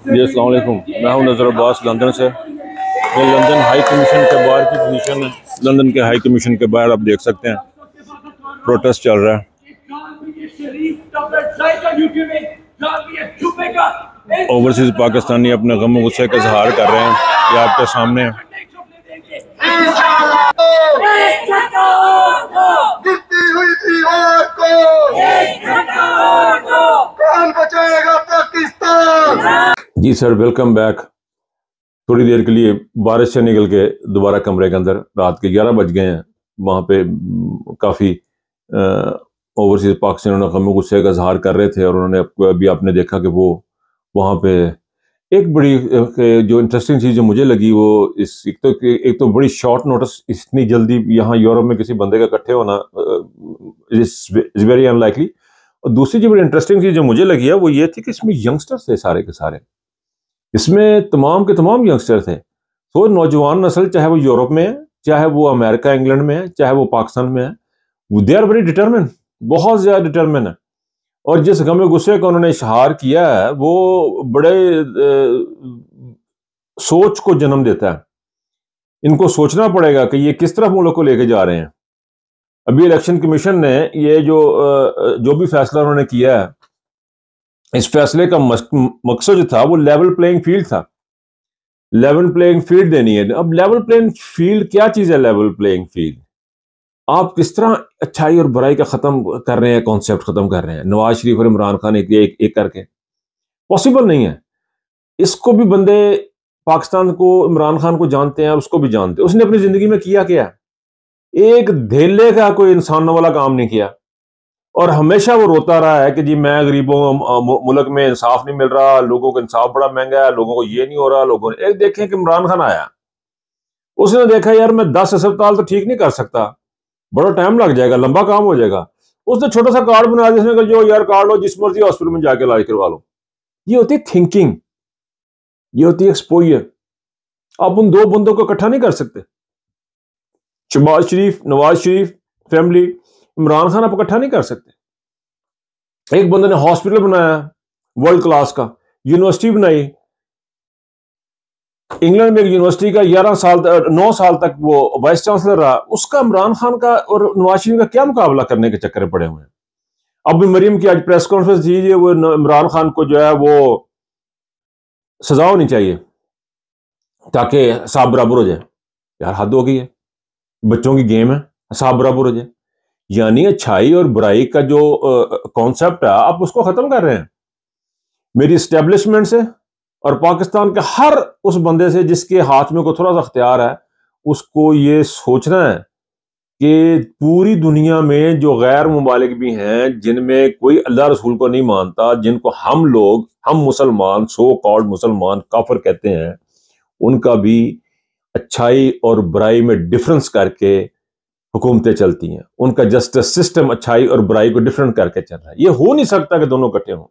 جی السلام علیکم، میں ہوں نظر عباس لندن سے۔ یہ لندن ہائی کمیشن کے باہر کی پوزیشن ہے۔ لندن کے ہائی کمیشن کے باہر آپ دیکھ سکتے ہیں پروٹیسٹ چل رہا ہے۔ اوورسیز پاکستانی اپنے غم و غصے کا اظہار کر رہے ہیں، یہ آپ کے سامنے ہے۔ جی سر، ویلکم بیک۔ تھوڑی دیر کے لیے بارش سے نکل کے دوبارہ کمرے کے اندر، رات کے 11 بج گئے ہیں، وہاں پہ کافی اوورسیز پاکستانیوں نے غم و غصے کا اظہار کر رہے تھے، اور انہوں نے ابھی آپ نے دیکھا کہ وہ وہاں پہ ایک بڑی جو انٹرسٹنگ چیز جو مجھے لگی، وہ ایک تو بڑی شارٹ نوٹس، اتنی جلدی یہاں یورپ میں کسی بندے کا اکٹھے ہونا از ویری ان لائکلی۔ اور دوسری جو بڑی انٹرسٹنگ چیز جو مجھے لگی ہے وہ یہ تھی کہ اس میں ینگسٹرز تھے، سارے کے سارے، اس میں تمام کے تمام ینگسٹر تھے۔ تو نوجوان نسل، چاہے وہ یورپ میں ہے، چاہے وہ امریکہ انگلینڈ میں ہے، چاہے وہ پاکستان میں ہے، دے آر ویری ڈٹرمن، بہت زیادہ ڈٹرمن ہے۔ اور جس غم و غصے کا انہوں نے اشہار کیا ہے وہ بڑے سوچ کو جنم دیتا ہے۔ ان کو سوچنا پڑے گا کہ یہ کس طرح ملک کو لے کے جا رہے ہیں۔ ابھی الیکشن کمیشن نے یہ جو بھی فیصلہ انہوں نے کیا ہے، اس فیصلے کا مقصد جو تھا وہ لیول پلینگ فیلڈ تھا، لیول پلینگ فیلڈ دینی ہے۔ اب لیول پلینگ فیلڈ کیا چیز ہے؟ لیول پلینگ فیلڈ آپ کس طرح اچھائی اور برائی کا ختم کر رہے ہیں، کانسیپٹ ختم کر رہے ہیں۔ نواز شریف اور عمران خان ایک کر کے پاسبل نہیں ہے۔ اس کو بھی بندے پاکستان کو، عمران خان کو جانتے ہیں، اس کو بھی جانتے ہیں۔ اس نے اپنی زندگی میں کیا ایک دھیلے کا کوئی انسان والا کام نہیں کیا، اور ہمیشہ وہ روتا رہا ہے کہ جی میں غریبوں، ملک میں انصاف نہیں مل رہا، لوگوں کو انصاف بڑا مہنگا ہے، لوگوں کو یہ نہیں ہو رہا، لوگوں نے دیکھیں کہ عمران خان آیا، اس نے دیکھا یار میں 10 اسپتال تو ٹھیک نہیں کر سکتا، بڑا ٹائم لگ جائے گا، لمبا کام ہو جائے گا۔ اس نے چھوٹا سا کارڈ بنایا جس نے کہا جو یار کارڈ لو، جس مرضی ہاسپٹل میں جا کے علاج کروا لو۔ یہ ہوتی تھنکنگ، یہ ہوتی ایکسپوئر۔ آپ ان دو بندوں کو اکٹھا نہیں کر سکتے، شہباز شریف، نواز شریف فیملی، عمران خان آپ اکٹھا نہیں کر سکتے۔ ایک بندے نے ہاسپٹل بنایا ورلڈ کلاس کا، یونیورسٹی بنائی، انگلینڈ میں ایک یونیورسٹی کا 9 سال تک وہ وائس چانسلر رہا، اس کا عمران خان کا اور نواز شریف کا کیا مقابلہ کرنے کے چکر پڑے ہوئے ہیں۔ اب بھی مریم کی آج پریس کانفرنس دیجیے، وہ عمران خان کو جو ہے وہ سزا ہونی چاہیے تاکہ حساب برابر ہو جائے۔ یار حد ہو گئی ہے، بچوں کی گیم ہے، حساب برابر ہو جائے۔ یعنی اچھائی اور برائی کا جو کانسیپٹ ہے آپ اس کو ختم کر رہے ہیں۔ میری اسٹیبلشمنٹ سے اور پاکستان کے ہر اس بندے سے جس کے ہاتھ میں کوئی تھوڑا سا اختیار ہے، اس کو یہ سوچنا ہے کہ پوری دنیا میں جو غیر ممالک بھی ہیں، جن میں کوئی اللہ رسول کو نہیں مانتا، جن کو ہم مسلمان، سو کالڈ مسلمان کافر کہتے ہیں، ان کا بھی اچھائی اور برائی میں ڈفرنس کر کے حکومتیں چلتی ہیں۔ ان کا جسٹس سسٹم اچھائی اور برائی کو ڈفرنٹ کر کے چل رہا ہے۔ یہ ہو نہیں سکتا کہ دونوں اکٹھے ہوں،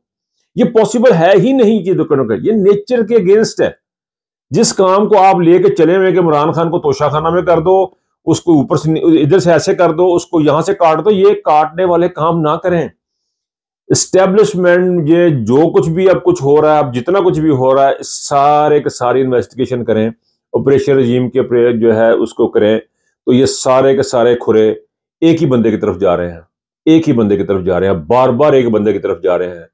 یہ پاسبل ہے ہی نہیں کہ دونوں اکٹھے، یہ نیچر کے اگینسٹ ہے۔ جس کام کو آپ لے کے چلے ہوئے کہ عمران خان کو توشہ خانہ میں کر دو، اس کو اوپر سے ادھر سے ایسے کر دو، اس کو یہاں سے کاٹ دو، یہ کاٹنے والے کام نہ کریں۔ اسٹیبلشمنٹ یہ جو کچھ بھی اب کچھ ہو رہا ہے، اب جتنا کچھ بھی ہو رہا ہے، سارے کے ساری انویسٹیگیشن کریں، آپریشن رجیم کے جو ہے اس کو کریں، تو یہ سارے کے سارے کھرے ایک ہی بندے کی طرف جا رہے ہیں، ایک ہی بندے کی طرف جا رہے ہیں، بار بار ایک بندے کی طرف جا رہے ہیں،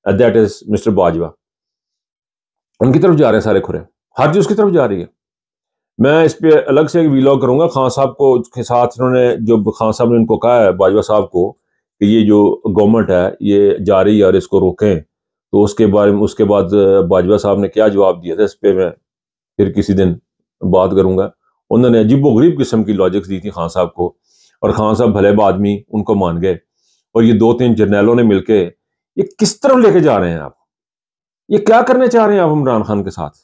دیٹ از مسٹر باجوہ۔ ان کی طرف جا رہے ہیں سارے کھرے، ہر چیز کی طرف جا رہی ہے۔ میں اس پہ الگ سے ایک ویلاگ کروں گا خان صاحب کو کے ساتھ، انہوں نے جو خان صاحب نے ان کو کہا ہے باجوہ صاحب کو کہ یہ جو گورنمنٹ ہے یہ جا رہی ہے اور اس کو روکیں، تو اس کے بارے میں اس کے بعد باجوہ صاحب نے کیا جواب دیا تھا، اس پہ میں پھر کسی دن بات کروں گا۔ انہوں نے عجیب و غریب قسم کی لاجکس دی تھی خان صاحب کو، اور خان صاحب بھلے آدمی ان کو مان گئے، اور یہ 2-3 جرنیلوں نے مل کے یہ کس طرح لے کے جا رہے ہیں آپ، یہ کیا کرنے چاہ رہے ہیں آپ عمران خان کے ساتھ؟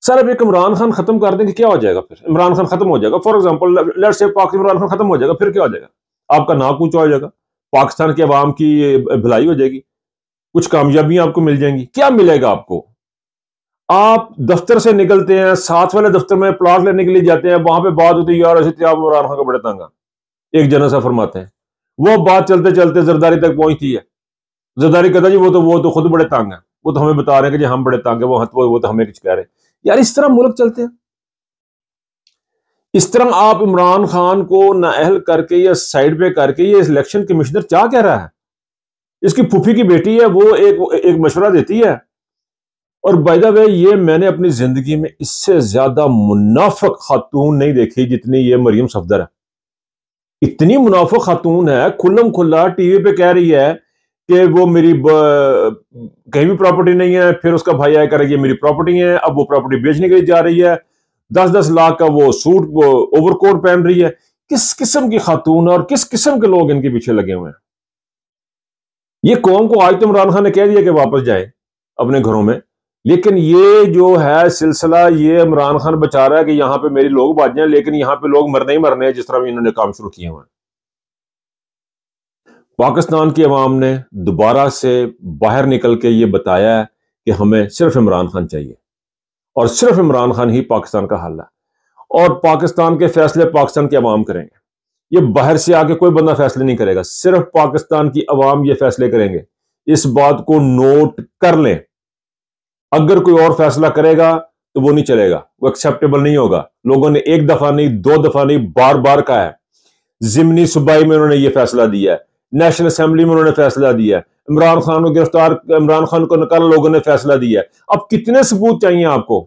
سر اب ایک عمران خان ختم کر دیں کہ کیا ہو جائے گا؟ پھر عمران خان ختم ہو جائے گا، for example let's say Imran Khan ختم ہو جائے گا، پھر کیا ہو جائے گا؟ آپ کا ناک اونچا ہو جائے گا، پاکستان کے عوام کی بھلائی ہو جائے گی، کچھ کامیابیاں آپ کو مل جائیں گی۔ کیا ملے گا آپ کو؟ آپ دفتر سے نکلتے ہیں، ساتھ والے دفتر میں پلاٹ لینے کے لیے جاتے ہیں، وہاں پہ بات ہوتی ہے یار ایسے آپ عمران خان کا بڑے تنگ، ایک جنرل صاحب فرماتے ہیں، وہ بات چلتے چلتے زرداری تک پہنچتی ہے، زرداری کہتا جی وہ تو خود بڑے تنگ ہیں، وہ تو ہمیں بتا رہے ہیں کہ جی ہم بڑے تنگ ہیں، وہ تو ہمیں کچھ کہہ رہے ہیں۔ یار اس طرح ملک چلتے ہیں؟ اس طرح آپ عمران خان کو نااہل کر کے یا سائڈ پہ کر کے، یہ الیکشن کمشنر کیا کہہ رہا ہے؟ اس کی پھوپھی کی بیٹی ہے، وہ ایک مشورہ دیتی ہے، اور بائی دا وے یہ میں نے اپنی زندگی میں اس سے زیادہ منافق خاتون نہیں دیکھی جتنی یہ مریم صفدر ہے۔ اتنی منافق خاتون ہے، کھلم کھلا ٹی وی پہ کہہ رہی ہے کہ وہ میری کہیں بھی پراپرٹی نہیں ہے، پھر اس کا بھائی آیا کرے یہ میری پراپرٹی ہے، اب وہ پراپرٹی بیچنے کے لیے جا رہی ہے، 10-10 لاکھ کا وہ سوٹ، وہ اوور کوٹ پہن رہی ہے۔ کس قسم کی خاتون اور کس قسم کے لوگ ان کے پیچھے لگے ہوئے ہیں؟ یہ قوم کو آج تو عمران خان نے کہہ دیا کہ واپس جائے اپنے گھروں میں، لیکن یہ جو ہے سلسلہ، یہ عمران خان بچا رہا ہے کہ یہاں پہ میری لوگ بچ جائیں، لیکن یہاں پہ لوگ مرنے ہی مرنے ہیں، جس طرح بھی انہوں نے کام شروع کیے ہوئے ہیں۔ پاکستان کی عوام نے دوبارہ سے باہر نکل کے یہ بتایا ہے کہ ہمیں صرف عمران خان چاہیے، اور صرف عمران خان ہی پاکستان کا حل ہے، اور پاکستان کے فیصلے پاکستان کی عوام کریں گے۔ یہ باہر سے آ کے کوئی بندہ فیصلے نہیں کرے گا، صرف پاکستان کی عوام یہ فیصلے کریں گے۔ اس بات کو نوٹ کر لیں، اگر کوئی اور فیصلہ کرے گا تو وہ نہیں چلے گا، وہ ایکسیپٹیبل نہیں ہوگا۔ لوگوں نے ایک دفعہ نہیں، 2 دفعہ نہیں، بار بار کہا ہے۔ ضمنی صوبائی میں انہوں نے یہ فیصلہ دیا ہے، نیشنل اسمبلی میں انہوں نے فیصلہ دیا ہے، عمران خان کو نکالا، لوگوں نے فیصلہ دیا ہے۔ اب کتنے ثبوت چاہیے آپ کو؟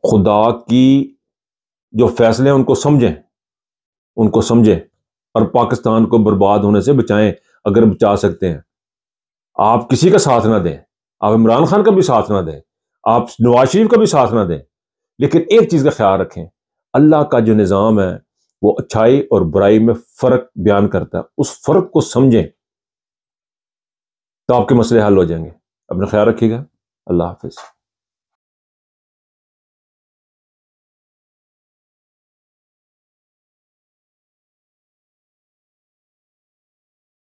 خدا کی جو فیصلے ہیں ان کو سمجھیں اور پاکستان کو برباد ہونے سے بچائیں، اگر بچا سکتے ہیں۔ آپ کسی کا ساتھ نہ دیں، آپ عمران خان کا بھی ساتھ نہ دیں، آپ نواز شریف کا بھی ساتھ نہ دیں، لیکن ایک چیز کا خیال رکھیں، اللہ کا جو نظام ہے وہ اچھائی اور برائی میں فرق بیان کرتا ہے، اس فرق کو سمجھیں تو آپ کے مسئلے حل ہو جائیں گے۔ اپنا خیال رکھیے گا، اللہ حافظ۔